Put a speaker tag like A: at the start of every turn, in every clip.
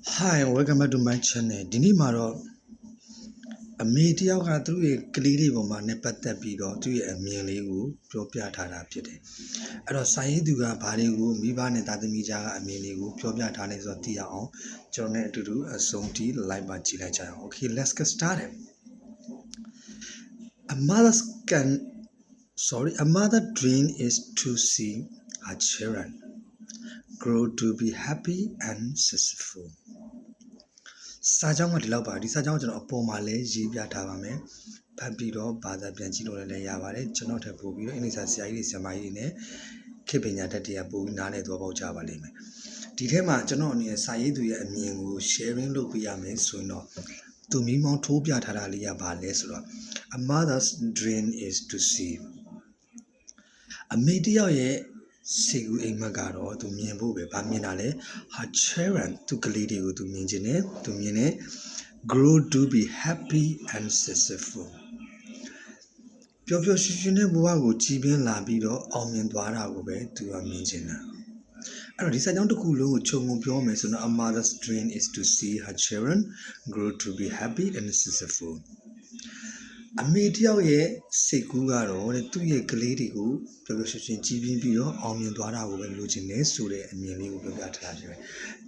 A: Hi, welcome back to my channel. ဒီနေ့မှာတော့အမေတယောက်ကသူ့ရဲ့ကလေးလေးပေါ်မှာနဲ့ပတ်သက်ပြီးတော့သူ့ရဲ့အမြင်လေးကိုပြောပြထားတာဖြစ်တယ်။အဲ့တော့စာရေးသူကဘာတွေကိုမိဘနဲ့သားသမီးကြားကအမြင်လေးကိုပြောပြထားနေဆိုတော့သိရအောင်ကျွန်တော်နဲ့အတူတူအဆုံးထိ live ပါကြည့်လိုက်ကြအောင်။ Okay, let's get started. A mother dream is to see her children grow to be happy and successful. စာကြောင်းကဒီလောက်ပါဒီစာကြောင်းကျွန်တော်အပေါ်မှာလည်းရေးပြထားပါမယ်ဖတ်ပြီးတော့ဘာသာပြန်ကြည့်လို့လည်းရပါတယ်ကျွန်တော်ထပ်ပို့ပြီးတော့အင်္ဂလိပ်စာဆရာကြီးတွေဆရာမကြီးတွေနဲ့ခေတ်ပညာတတ်တရားပို့ပြီးနားလည်သွားပေါက်ကြပါလိမ့်မယ်ဒီထဲမှာကျွန်တော်အနေနဲ့စာရေးသူရဲ့အမြင်ကို sharing လုပ်ပေးရမယ်ဆိုရင်တော့သူမိမောင်းထိုးပြထားတာလေးကဘာလဲဆိုတော့ A mother's dream is to see အမေတယောက်ရဲ့စေကူအိမ်မက်ကတော့သူမြင်ဖို့ပဲဗာမြင်တာလဲ her children သူကလေးတွေကိုသူမြင်ခြင်းနဲ့သူမြင်နေ grow to be happy and successful ပျော်ပျော်ရွှင်ရွှင်တဲ့ဘဝကိုကြည်ပြင်းလာပြီးတော့အောင်မြင်သွားတာကိုပဲသူကမြင်ခြင်းတာအဲ့တော့ဒီစာကြောင်းတစ်ခုလုံးကိုခြုံငုံပြောမယ်ဆိုတော့ A mother's dream is to see her children grow to be happy and successfulအမေတယောက်ရဲ့စိတ်ကူးကတော့သူ့ရဲ့ကလေးတွေကိုပျော်ပျော်ရွှင်ရွှင်ကြီးပြင်းပြီးတော့အောင်မြင်သွားတာကိုပဲလိုချင်နေဆိုတဲ့အမြင်လေးကိုပြောပြထားတာဖြစ်တယ်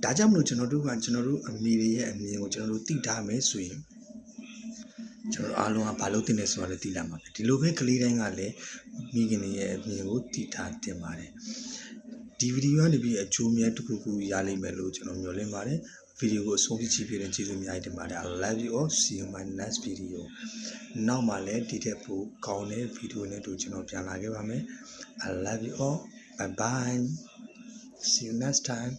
A: ။ဒါကြောင့်မလို့ကျွန်တော်တို့အမေတွေရဲ့အမြင်ကိုကျွန်တော်တို့သိထားမယ်ဆိုရင်ကျွန်တော်အားလုံးကဘာလို့သိနေဆိုတာလည်းသိလာမှာပဲ။ဒီလိုပဲကလေးတိုင်းကလည်းမိခင်တွေရဲ့အမြင်ကိုသိထားတင်ပါတယ်။ဒီဗီဒီယိုကနေပြီးအကျိုးမြတ်တစ်ခုခုရလိမ့်မယ်လို့ကျွန်တော်မျှော်လင့်ပါတယ်။ဗီဒီယိုကိုအဆုံးထိကြည့်ပြီးတဲ့ကျေးဇူးအများကြီးတင်ပါတယ် I love you all see you in my next video နောက်မှလည်းဒီတဲ့ပို့ကောင်းတဲ့ဗီဒီယိုနဲ့တို့ကျွန်တော်ပြန်လာခဲ့ပါမယ် I love you all bye bye see you next time